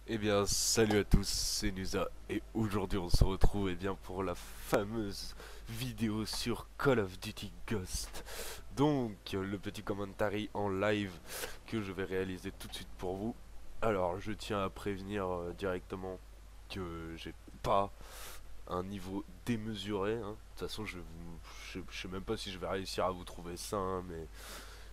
Eh bien, salut à tous, c'est Nusa et aujourd'hui on se retrouve pour la fameuse vidéo sur Call of Duty Ghost. Donc, le petit commentary en live que je vais réaliser tout de suite pour vous. Alors, je tiens à prévenir directement que j'ai pas un niveau démesuré, hein. De toute façon, je sais même pas si je vais réussir à vous trouver ça, hein, mais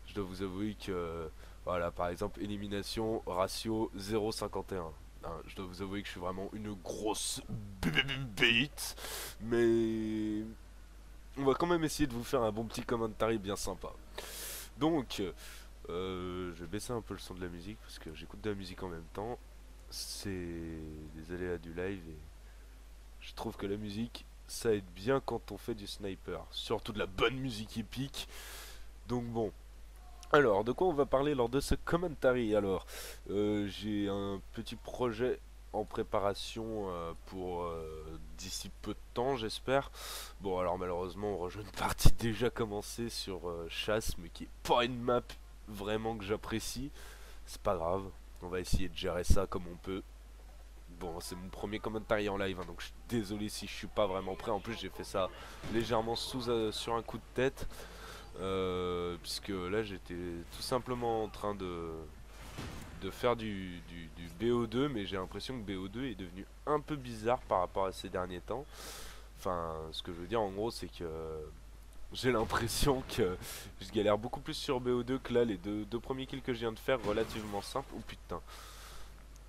je dois vous avouer que, voilà, par exemple, élimination ratio 0,51. Hein, je dois vous avouer que je suis vraiment une grosse bête, mais on va quand même essayer de vous faire un bon petit commentary bien sympa. Donc, je vais baisser un peu le son de la musique parce que j'écoute de la musique en même temps. C'est des aléas du live et je trouve que la musique, ça aide bien quand on fait du sniper, surtout de la bonne musique épique. Donc bon, alors, de quoi on va parler lors de ce commentary? Alors, j'ai un petit projet en préparation pour d'ici peu de temps, j'espère. Bon, alors malheureusement, on rejoint une partie déjà commencée sur chasse, mais qui est pas une map vraiment que j'apprécie. C'est pas grave, on va essayer de gérer ça comme on peut. Bon, c'est mon premier commentary en live, hein, donc je suis désolé si je suis pas vraiment prêt. En plus, j'ai fait ça légèrement sur un coup de tête. Puisque là j'étais tout simplement en train de faire du BO2, mais j'ai l'impression que BO2 est devenu un peu bizarre par rapport à ces derniers temps. Enfin, ce que je veux dire en gros, c'est que j'ai l'impression que je galère beaucoup plus sur BO2 que là, les deux premiers kills que je viens de faire, relativement simples. Oh putain,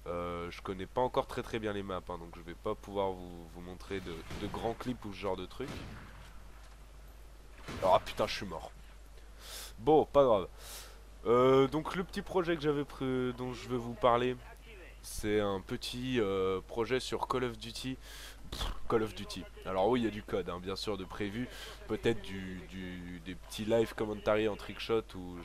je connais pas encore très bien les maps, hein, donc je vais pas pouvoir vous montrer de grands clips ou ce genre de trucs. Alors, ah putain, je suis mort. Bon, pas grave. Donc le petit projet que dont je vais vous parler, c'est un petit projet sur Call of Duty. Call of Duty. Alors oui, il y a du code, hein, bien sûr, de prévu. Peut-être des petits live commentary en trickshot ou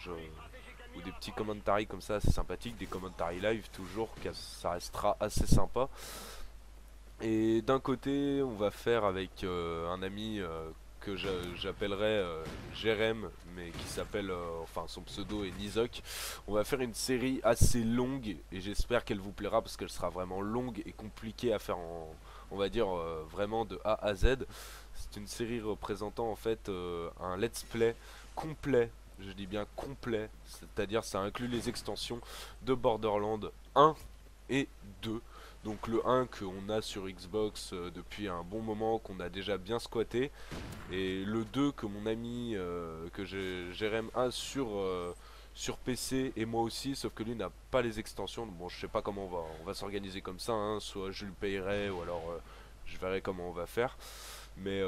des petits commentaries comme ça, c'est sympathique. Des commentaries live toujours, ça restera assez sympa. Et d'un côté, on va faire avec un ami que j'appellerai Jérém, mais qui s'appelle, enfin son pseudo est Nizok. On va faire une série assez longue et j'espère qu'elle vous plaira parce qu'elle sera vraiment longue et compliquée à faire on va dire vraiment de A à Z. C'est une série représentant en fait un let's play complet. Je dis bien complet, c'est-à-dire ça inclut les extensions de Borderlands 1 et 2. Donc le 1 qu'on a sur Xbox depuis un bon moment, qu'on a déjà bien squatté. Et le 2 que mon ami, Jérém a sur PC et moi aussi, sauf que lui n'a pas les extensions. Bon, je sais pas comment on va s'organiser comme ça, hein. Soit je le payerai ou alors je verrai comment on va faire. Mais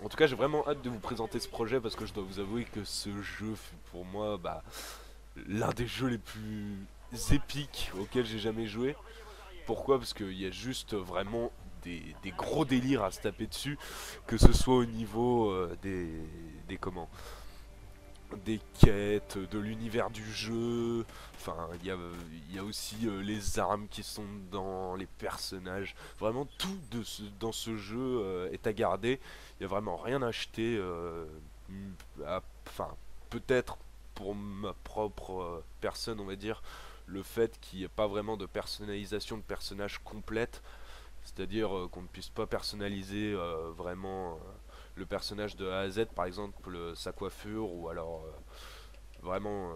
en tout cas, j'ai vraiment hâte de vous présenter ce projet parce que je dois vous avouer que ce jeu fut pour moi l'un des jeux les plus épiques auxquels j'ai jamais joué. Pourquoi? Parce qu'il y a juste vraiment des gros délires à se taper dessus, que ce soit au niveau des comment, des quêtes, de l'univers du jeu. Enfin, il y a aussi les armes qui sont dans les personnages. Vraiment tout dans ce jeu est à garder. Il y a vraiment rien à acheter. Enfin, peut-être pour ma propre personne, on va dire, le fait qu'il n'y ait pas vraiment de personnalisation de personnage complète, c'est-à-dire qu'on ne puisse pas personnaliser vraiment le personnage de A à Z, par exemple sa coiffure ou alors vraiment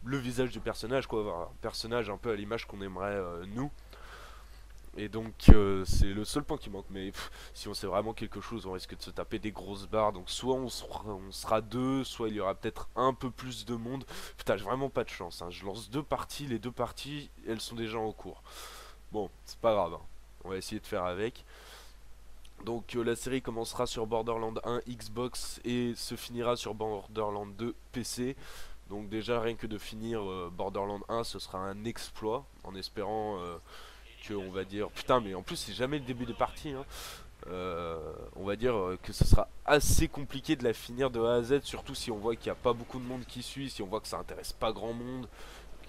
le visage du personnage, quoi, avoir un personnage un peu à l'image qu'on aimerait nous. Et donc c'est le seul point qui manque, mais si on sait vraiment quelque chose, on risque de se taper des grosses barres. Donc soit on sera deux, soit il y aura peut-être un peu plus de monde. Putain, j'ai vraiment pas de chance, hein. Je lance deux parties, les deux parties, elles sont déjà en cours. Bon, c'est pas grave, hein. On va essayer de faire avec. Donc la série commencera sur Borderlands 1 Xbox et se finira sur Borderlands 2 PC. Donc déjà rien que de finir Borderlands 1, ce sera un exploit, en espérant que on va dire putain, mais en plus c'est jamais le début des parties, hein. On va dire que ce sera assez compliqué de la finir de A à Z, surtout si on voit qu'il n'y a pas beaucoup de monde qui suit, si on voit que ça intéresse pas grand monde,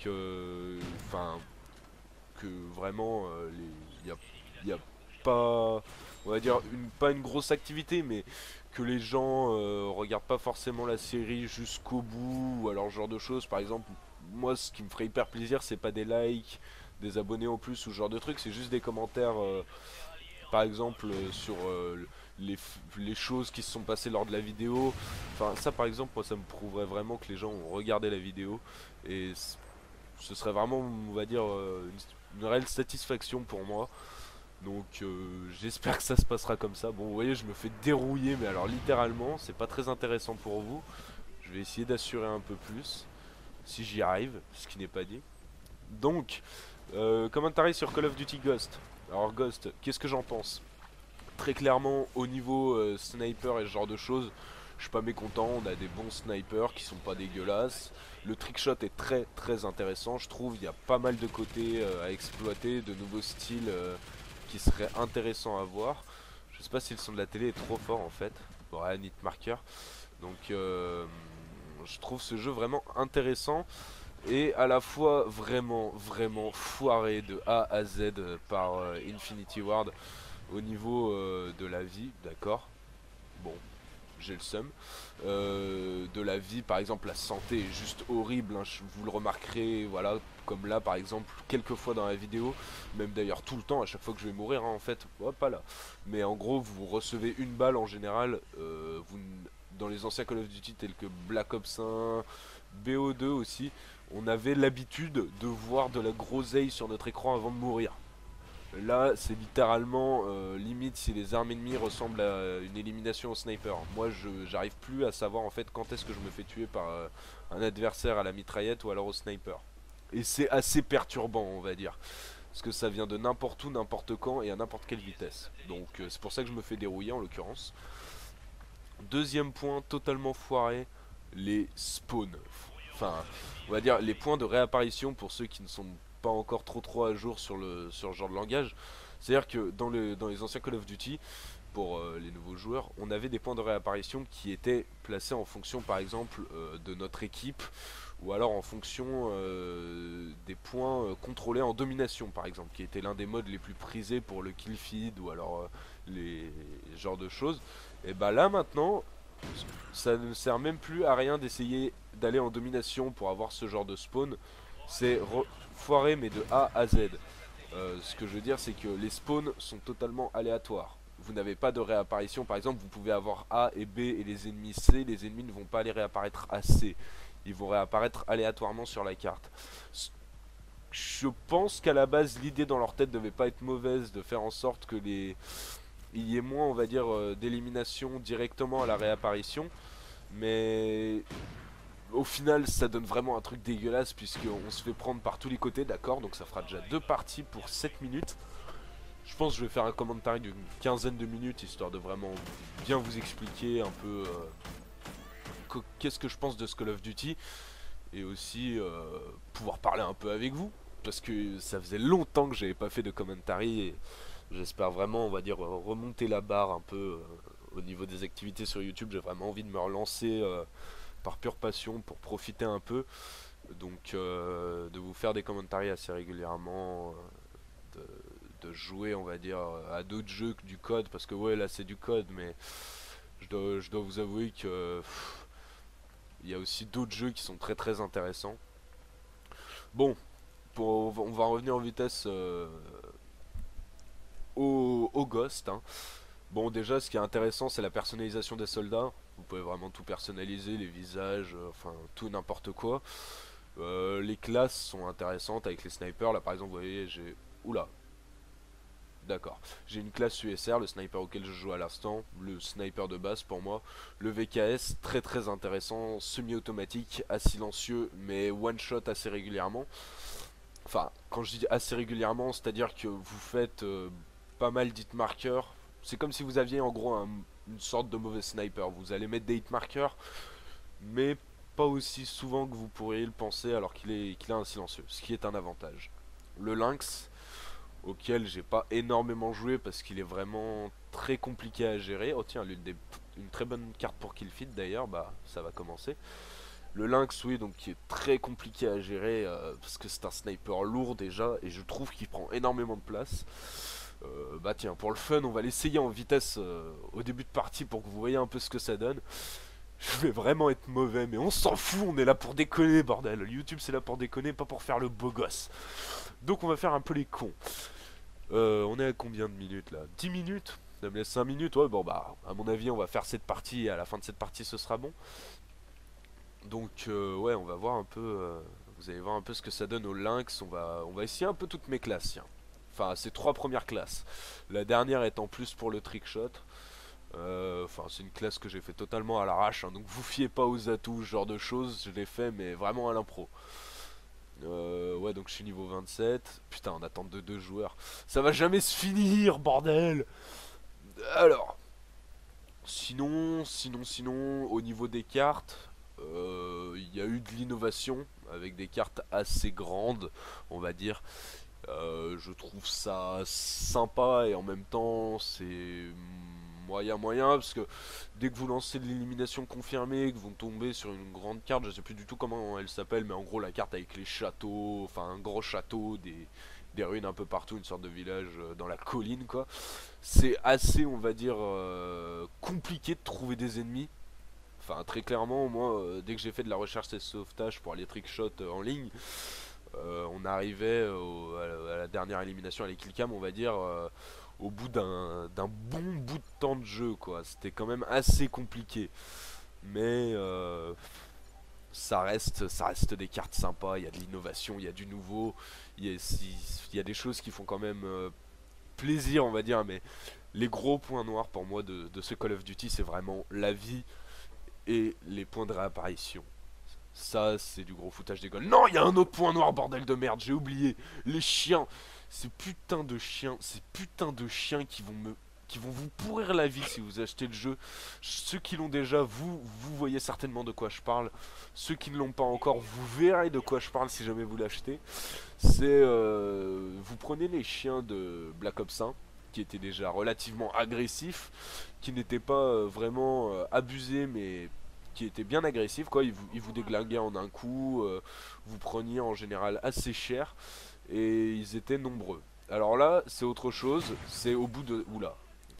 que enfin que vraiment il y a pas, on va dire pas une grosse activité, mais que les gens regardent pas forcément la série jusqu'au bout ou alors ce genre de choses. Par exemple, moi ce qui me ferait hyper plaisir, c'est pas des likes, des abonnés en plus ou ce genre de trucs, c'est juste des commentaires par exemple sur les choses qui se sont passées lors de la vidéo. Enfin ça par exemple moi ça me prouverait vraiment que les gens ont regardé la vidéo et ce serait vraiment on va dire une réelle satisfaction pour moi. Donc j'espère que ça se passera comme ça. Bon vous voyez je me fais dérouiller mais alors littéralement c'est pas très intéressant pour vous. Je vais essayer d'assurer un peu plus si j'y arrive, ce qui n'est pas dit. Donc commentary sur Call of Duty Ghost. Alors Ghost, qu'est-ce que j'en pense? Très clairement au niveau sniper et ce genre de choses, je suis pas mécontent, on a des bons snipers qui sont pas dégueulasses. Le trickshot est très très intéressant, je trouve, il y a pas mal de côtés à exploiter, de nouveaux styles qui seraient intéressants à voir. Je sais pas si le son de la télé est trop fort en fait, bon ouais, Nit Marker. Donc je trouve ce jeu vraiment intéressant et à la fois vraiment vraiment foiré de A à Z par Infinity Ward au niveau de la vie, d'accord. Bon, j'ai le seum. De la vie, par exemple, la santé est juste horrible, hein, vous le remarquerez, voilà, comme là par exemple, quelques fois dans la vidéo, même d'ailleurs tout le temps, à chaque fois que je vais mourir, hein, en fait, oh, pas là. Mais en gros, vous recevez une balle en général, dans les anciens Call of Duty tels que Black Ops 1, BO2 aussi, on avait l'habitude de voir de la groseille sur notre écran avant de mourir. Là, c'est littéralement limite si les armes ennemies ressemblent à une élimination au sniper. Moi, j'arrive plus à savoir en fait quand est-ce que je me fais tuer par un adversaire à la mitraillette ou alors au sniper. Et c'est assez perturbant, on va dire. Parce que ça vient de n'importe où, n'importe quand et à n'importe quelle vitesse. Donc c'est pour ça que je me fais dérouiller en l'occurrence. Deuxième point totalement foiré, les spawns. Enfin, on va dire les points de réapparition pour ceux qui ne sont pas encore trop à jour sur ce genre de langage. C'est-à-dire que dans les anciens Call of Duty, pour les nouveaux joueurs, on avait des points de réapparition qui étaient placés en fonction par exemple de notre équipe ou alors en fonction des points contrôlés en domination par exemple, qui était l'un des modes les plus prisés pour le kill feed ou alors les genres de choses. Et bah là maintenant, ça ne sert même plus à rien d'essayer d'aller en domination pour avoir ce genre de spawn. C'est foiré mais de A à Z. Ce que je veux dire c'est que les spawns sont totalement aléatoires. Vous n'avez pas de réapparition, par exemple vous pouvez avoir A et B et les ennemis C, les ennemis ne vont pas aller réapparaître à C. Ils vont réapparaître aléatoirement sur la carte. Je pense qu'à la base l'idée dans leur tête devait pas être mauvaise de faire en sorte que il y ait moins on va dire d'élimination directement à la réapparition. Mais au final ça donne vraiment un truc dégueulasse puisqu'on se fait prendre par tous les côtés, d'accord. Donc ça fera déjà deux parties pour 7 minutes. Je pense que je vais faire un commentaire d'une quinzaine de minutes histoire de vraiment bien vous expliquer un peu qu'est-ce que je pense de ce Call of Duty. Et aussi pouvoir parler un peu avec vous. Parce que ça faisait longtemps que j'avais pas fait de commentary et j'espère vraiment on va dire remonter la barre un peu au niveau des activités sur YouTube. J'ai vraiment envie de me relancer par pure passion pour profiter un peu. Donc de vous faire des commentaires assez régulièrement, de jouer on va dire à d'autres jeux que du code. Parce que ouais là c'est du code mais je dois vous avouer que il y a aussi d'autres jeux qui sont très intéressants. Bon, on va revenir en vitesse au Ghost. Hein. Bon déjà ce qui est intéressant c'est la personnalisation des soldats. Vous pouvez vraiment tout personnaliser, les visages, enfin tout n'importe quoi. Les classes sont intéressantes avec les snipers. Là par exemple vous voyez j'ai... Oula. D'accord. J'ai une classe USR, le sniper auquel je joue à l'instant, le sniper de base pour moi. Le VKS, très intéressant, semi-automatique, à silencieux, mais one shot assez régulièrement. Enfin, quand je dis assez régulièrement, c'est-à-dire que vous faites pas mal d'hit markers. C'est comme si vous aviez en gros une sorte de mauvais sniper. Vous allez mettre des hit markers, mais pas aussi souvent que vous pourriez le penser alors qu'il a un silencieux, ce qui est un avantage. Le Lynx, auquel j'ai pas énormément joué parce qu'il est vraiment très compliqué à gérer. Oh tiens, une très bonne carte pour kill feed d'ailleurs, bah ça va commencer. Le Lynx, oui, donc qui est très compliqué à gérer parce que c'est un sniper lourd déjà et je trouve qu'il prend énormément de place. Bah tiens, pour le fun, on va l'essayer en vitesse au début de partie pour que vous voyez un peu ce que ça donne. Je vais vraiment être mauvais, mais on s'en fout, on est là pour déconner, bordel. YouTube, c'est là pour déconner, pas pour faire le beau gosse. Donc on va faire un peu les cons. On est à combien de minutes là? 10 minutes? Ça me laisse 5 minutes, ouais, bon bah, à mon avis, on va faire cette partie, et à la fin de cette partie, ce sera bon. Donc, ouais, on va voir un peu, vous allez voir un peu ce que ça donne au Lynx. On va essayer un peu toutes mes classes, tiens. Enfin, ces 3 premières classes. La dernière étant plus pour le trickshot. Enfin, c'est une classe que j'ai fait totalement à l'arrache, hein, donc vous fiez pas aux atouts, ce genre de choses, je l'ai fait, mais vraiment à l'impro. Ouais, donc je suis niveau 27. Putain, en attente de 2 joueurs. Ça va jamais se finir, bordel! Alors, sinon, au niveau des cartes, il y a eu de l'innovation avec des cartes assez grandes, on va dire. Je trouve ça sympa et en même temps c'est moyen parce que dès que vous lancez de l'élimination confirmée, que vous tombez sur une grande carte, je sais plus du tout comment elle s'appelle, mais en gros la carte avec les châteaux, enfin un gros château, des ruines un peu partout, une sorte de village dans la colline quoi. C'est assez, on va dire, compliqué de trouver des ennemis. Enfin très clairement, moi dès que j'ai fait de la recherche et sauvetage pour aller trickshot en ligne, on arrivait à la dernière élimination, à l'Ekilcam, on va dire, au bout d'un bon bout de temps de jeu, quoi. C'était quand même assez compliqué. Mais ça reste des cartes sympas, il y a de l'innovation, il y a du nouveau, il y a des choses qui font quand même plaisir, on va dire, mais les gros points noirs pour moi de ce Call of Duty, c'est vraiment la vie et les points de réapparition. Ça, c'est du gros foutage des gueules. Non, il y a un autre point noir, bordel de merde, j'ai oublié. Les chiens. Ces putains de chiens qui vont vous pourrir la vie si vous achetez le jeu. Ceux qui l'ont déjà, vous voyez certainement de quoi je parle. Ceux qui ne l'ont pas encore, vous verrez de quoi je parle si jamais vous l'achetez. Vous prenez les chiens de Black Ops 1, qui étaient déjà relativement agressifs, qui n'étaient pas vraiment abusés, mais qui étaient bien agressifs, quoi. Ils vous déglinguaient en un coup, vous preniez en général assez cher, et ils étaient nombreux. Alors là, c'est autre chose, c'est au bout de... Oula,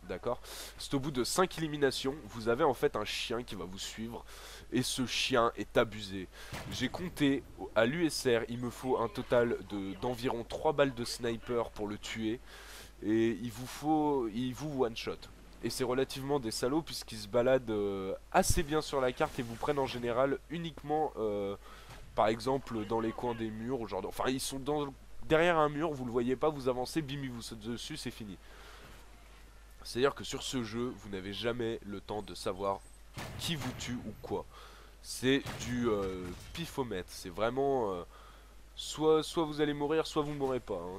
d'accord. C'est au bout de 5 éliminations, vous avez en fait un chien qui va vous suivre, et ce chien est abusé. J'ai compté, à l'USR, il me faut un total d'environ 3 balles de sniper pour le tuer, et il vous one shot. Et c'est relativement des salauds puisqu'ils se baladent assez bien sur la carte et vous prennent en général uniquement, par exemple, dans les coins des murs, enfin ils sont derrière un mur, vous le voyez pas, vous avancez, bim, ils vous sautent dessus, c'est fini. C'est à dire que sur ce jeu, vous n'avez jamais le temps de savoir qui vous tue ou quoi. C'est du pifomètre, c'est vraiment soit vous allez mourir, soit vous mourrez pas, hein.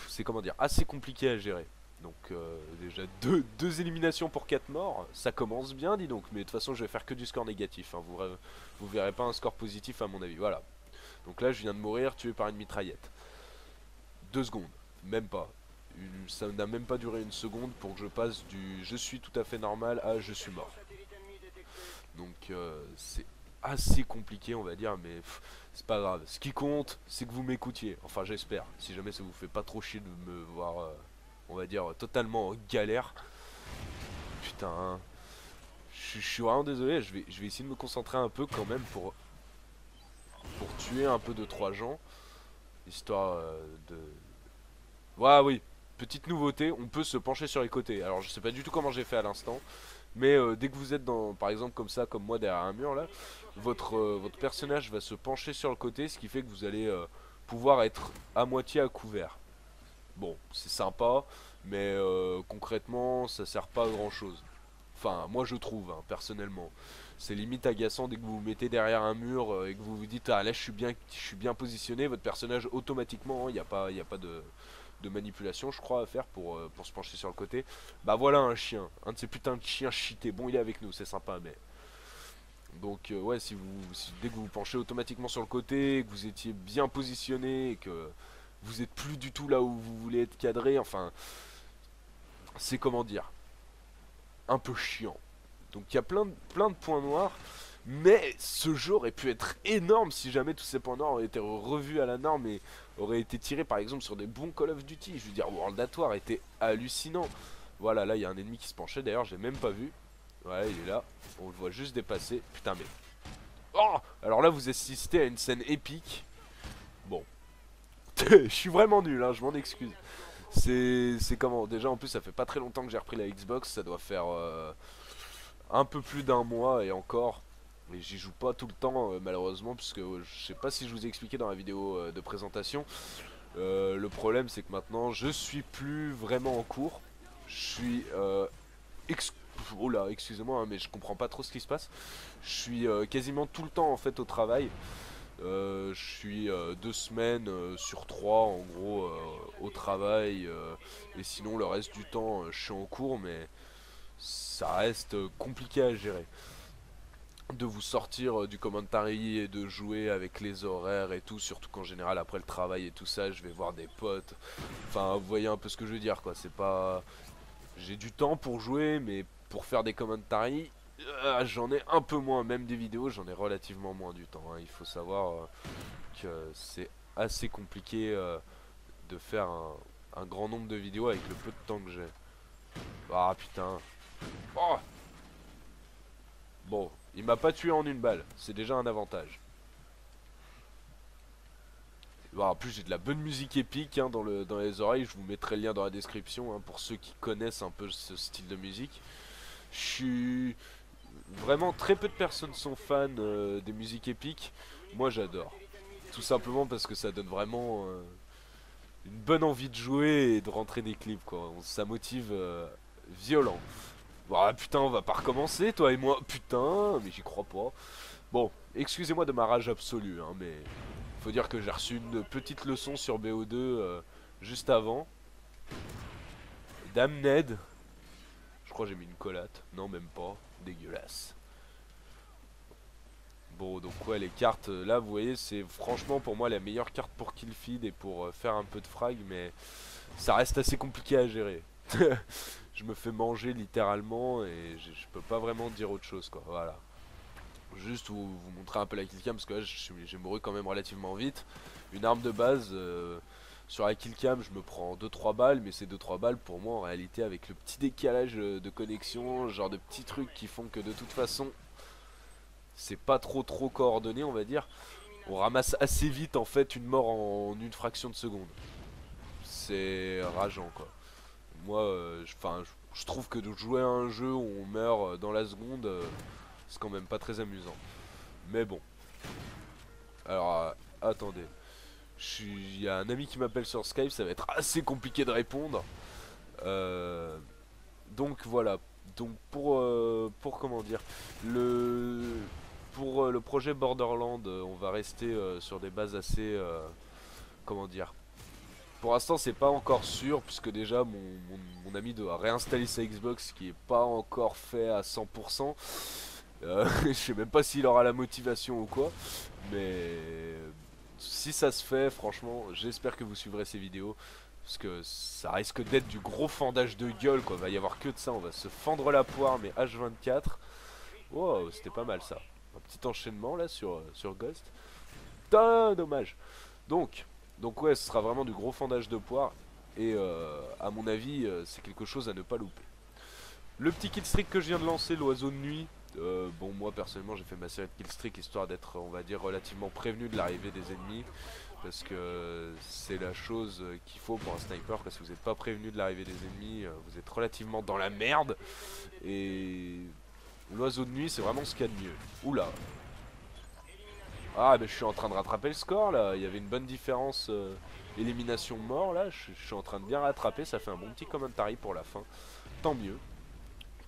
C'est comment dire, assez compliqué à gérer. Donc déjà deux éliminations pour 4 morts, ça commence bien, dis donc. Mais de toute façon je vais faire que du score négatif, hein. Vous verrez pas un score positif à mon avis. Voilà. Donc là je viens de mourir tué par une mitraillette. 2 secondes, même pas. Ça n'a même pas duré une seconde pour que je passe du je suis tout à fait normal à je suis mort. Donc c'est assez compliqué on va dire, mais c'est pas grave. Ce qui compte c'est que vous m'écoutiez, enfin j'espère. Si jamais ça vous fait pas trop chier de me voir on va dire totalement en galère. Putain, hein. Je suis vraiment désolé, je vais essayer de me concentrer un peu quand même pour tuer un peu de 3 gens. Histoire de... Ouais, oui, petite nouveauté, on peut se pencher sur les côtés. Alors je sais pas du tout comment j'ai fait à l'instant. Mais dès que vous êtes dans, par exemple comme ça, comme moi derrière un mur là, votre personnage va se pencher sur le côté, ce qui fait que vous allez pouvoir être à moitié à couvert. Bon, c'est sympa, mais concrètement, ça sert pas à grand chose. Enfin, moi je trouve, hein, personnellement. C'est limite agaçant dès que vous vous mettez derrière un mur et que vous vous dites ah là je suis bien positionné, votre personnage automatiquement, il n'y a pas de manipulation je crois à faire pour se pencher sur le côté. Bah voilà un chien, un de ces putains de chiens cheatés. Bon il est avec nous, c'est sympa mais... Donc ouais dès que vous vous penchez automatiquement sur le côté, que vous étiez bien positionné et que vous êtes plus du tout là où vous voulez être cadré, enfin c'est comment dire, un peu chiant. Donc il y a plein de points noirs, mais ce jeu aurait pu être énorme si jamais tous ces points noirs auraient été revus à la norme et auraient été tirés par exemple sur des bons Call of Duty. Je veux dire, World at War était hallucinant. Voilà, là il y a un ennemi qui se penchait, d'ailleurs j'ai même pas vu. Ouais, il est là. On le voit juste dépasser. Putain, mais... Oh! Alors là, vous assistez à une scène épique. Bon. Je suis vraiment nul, hein, je m'en excuse. C'est comment? Déjà, en plus, ça fait pas très longtemps que j'ai repris la Xbox. Ça doit faire un peu plus d'un mois et encore. Mais j'y joue pas tout le temps, malheureusement, puisque je sais pas si je vous ai expliqué dans la vidéo de présentation. Le problème, c'est que maintenant, je suis plus vraiment en cours. Je suis ex- oh là, excusez-moi, hein, mais je comprends pas trop ce qui se passe. Je suis quasiment tout le temps en fait au travail. Je suis 2 semaines sur 3 en gros au travail et sinon le reste du temps je suis en cours, mais ça reste compliqué à gérer de vous sortir du commentary et de jouer avec les horaires et tout, surtout qu'en général après le travail et tout ça je vais voir des potes. Enfin vous voyez un peu ce que je veux dire quoi, c'est pas... J'ai du temps pour jouer, mais pour faire des commentaries, j'en ai un peu moins. Même des vidéos, j'en ai relativement moins du temps, hein. Il faut savoir que c'est assez compliqué de faire un grand nombre de vidéos avec le peu de temps que j'ai. Ah putain. Oh, bon, il m'a pas tué en une balle. C'est déjà un avantage. Bon, en plus j'ai de la bonne musique épique hein, dans les oreilles. Je vous mettrai le lien dans la description hein, pour ceux qui connaissent un peu ce style de musique. Je suis... Vraiment, très peu de personnes sont fans des musiques épiques. Moi, j'adore. Tout simplement parce que ça donne vraiment une bonne envie de jouer et de rentrer des clips, quoi. Ça motive violent. Bon, ah, putain, on va pas recommencer, toi et moi. Putain, mais j'y crois pas. Bon, excusez-moi de ma rage absolue, hein, mais faut dire que j'ai reçu une petite leçon sur BO2 juste avant. Dame Ned. Je crois que j'ai mis une collate. Non, même pas. Dégueulasse. Bon, donc ouais, les cartes, là, vous voyez, c'est franchement pour moi la meilleure carte pour kill feed et pour faire un peu de frag, mais ça reste assez compliqué à gérer. Je me fais manger littéralement et je peux pas vraiment dire autre chose, quoi, voilà. Juste vous montrer un peu la killcam, parce que là, j'ai mouru quand même relativement vite. Une arme de base, sur la killcam, je me prends 2-3 balles, mais ces 2-3 balles, pour moi, en réalité, avec le petit décalage de connexion, genre de petits trucs qui font que de toute façon, c'est pas trop coordonné on va dire. On ramasse assez vite en fait une mort en une fraction de seconde. C'est rageant quoi. Moi, je trouve que de jouer à un jeu où on meurt dans la seconde, c'est quand même pas très amusant. Mais bon. Alors, attendez. Il y a un ami qui m'appelle sur Skype, ça va être assez compliqué de répondre. Euh, donc voilà. Donc pour comment dire, le pour le projet Borderland, on va rester sur des bases assez comment dire. Pour l'instant, c'est pas encore sûr puisque déjà mon ami doit réinstaller sa Xbox qui est pas encore fait à 100%. Je sais même pas s'il aura la motivation ou quoi, mais si ça se fait, franchement, j'espère que vous suivrez ces vidéos. Parce que ça risque d'être du gros fendage de gueule quoi, il va y avoir que de ça, on va se fendre la poire mais H24. Wow, c'était pas mal ça. Un petit enchaînement là sur Ghost. Putain, dommage. Donc, donc ouais, ce sera vraiment du gros fendage de poire. Et à mon avis, c'est quelque chose à ne pas louper. Le petit killstreak que je viens de lancer, l'oiseau de nuit. Bon, moi personnellement, j'ai fait ma série de killstreak histoire d'être, on va dire, relativement prévenu de l'arrivée des ennemis. Parce que c'est la chose qu'il faut pour un sniper. Parce que si vous n'êtes pas prévenu de l'arrivée des ennemis, vous êtes relativement dans la merde. Et l'oiseau de nuit, c'est vraiment ce qu'il y a de mieux. Oula. Ah, mais je suis en train de rattraper le score là. Il y avait une bonne différence élimination mort là. Je suis en train de bien rattraper. Ça fait un bon petit commentary pour la fin. Tant mieux.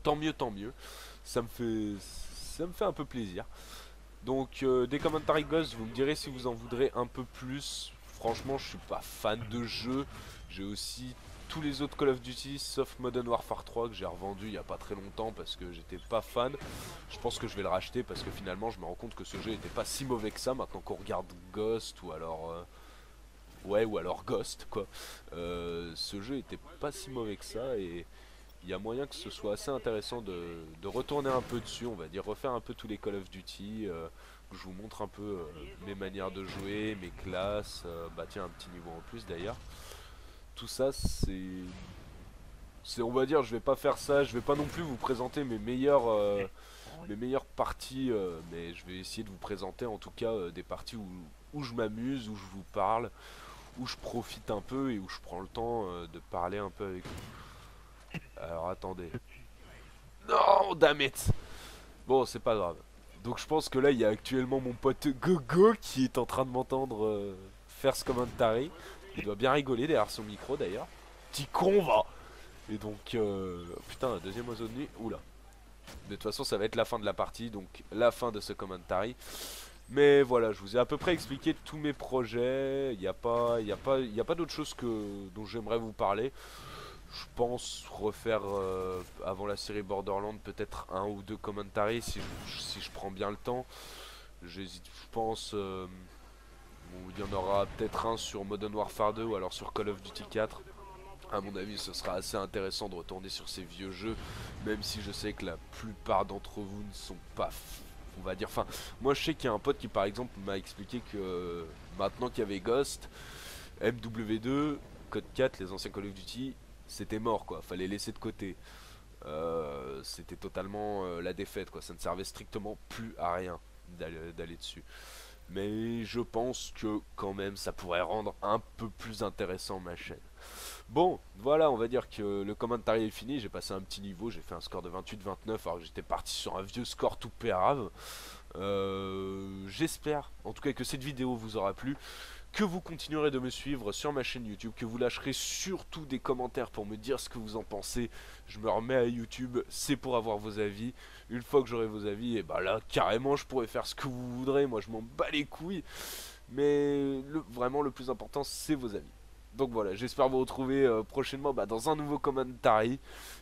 Tant mieux, tant mieux. Ça me fait un peu plaisir. Donc des commentaires Ghost, vous me direz si vous en voudrez un peu plus. Franchement, je suis pas fan de jeu. J'ai aussi tous les autres Call of Duty sauf Modern Warfare 3 que j'ai revendu il y a pas très longtemps parce que j'étais pas fan. Je pense que je vais le racheter parce que finalement je me rends compte que ce jeu était pas si mauvais que ça maintenant qu'on regarde Ghost ou alors ouais, ou alors Ghost quoi. Ce jeu était pas si mauvais que ça et il y a moyen que ce soit assez intéressant de retourner un peu dessus, on va dire, refaire un peu tous les Call of Duty, que je vous montre un peu mes manières de jouer, mes classes, bah tiens un petit niveau en plus d'ailleurs. Tout ça c'est, on va dire, je vais pas faire ça, je vais pas non plus vous présenter mes meilleures parties, mais je vais essayer de vous présenter en tout cas des parties où je m'amuse, où je vous parle, où je profite un peu et où je prends le temps de parler un peu avec vous. Alors attendez. Non, damn it. Bon, c'est pas grave. Donc je pense que là, il y a actuellement mon pote Gogo qui est en train de m'entendre faire ce commentary. Il doit bien rigoler derrière son micro d'ailleurs. Petit con va. Et donc, putain, deuxième oiseau de nuit. Oula. De toute façon, ça va être la fin de la partie, donc la fin de ce commentary. Mais voilà, je vous ai à peu près expliqué tous mes projets. Il n'y a pas d'autre chose dont j'aimerais vous parler. Je pense refaire avant la série Borderlands peut-être un ou deux commentaries si je prends bien le temps. J'hésite, je pense. Il y en aura peut-être un sur Modern Warfare 2 ou alors sur Call of Duty 4. À mon avis, ce sera assez intéressant de retourner sur ces vieux jeux, même si je sais que la plupart d'entre vous ne sont pas, on va dire. Enfin, moi je sais qu'il y a un pote qui par exemple m'a expliqué que maintenant qu'il y avait Ghost, MW2, Code 4, les anciens Call of Duty, c'était mort quoi, fallait laisser de côté. C'était totalement la défaite quoi, ça ne servait strictement plus à rien d'aller dessus. Mais je pense que quand même ça pourrait rendre un peu plus intéressant ma chaîne. Bon, voilà, on va dire que le commentary est fini, j'ai passé un petit niveau, j'ai fait un score de 28-29 alors que j'étais parti sur un vieux score tout pérave. J'espère en tout cas que cette vidéo vous aura plu, que vous continuerez de me suivre sur ma chaîne YouTube, que vous lâcherez surtout des commentaires pour me dire ce que vous en pensez. Je me remets à YouTube, c'est pour avoir vos avis. Une fois que j'aurai vos avis, et bah là carrément je pourrai faire ce que vous voudrez, moi je m'en bats les couilles. Mais vraiment le plus important c'est vos avis. Donc voilà, j'espère vous retrouver prochainement dans un nouveau commentary.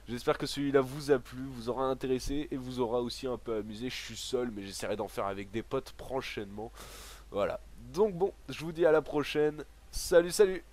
J'espère que celui-là vous a plu, vous aura intéressé et vous aura aussi un peu amusé. Je suis seul mais j'essaierai d'en faire avec des potes prochainement. Voilà. Donc bon, je vous dis à la prochaine. Salut, salut!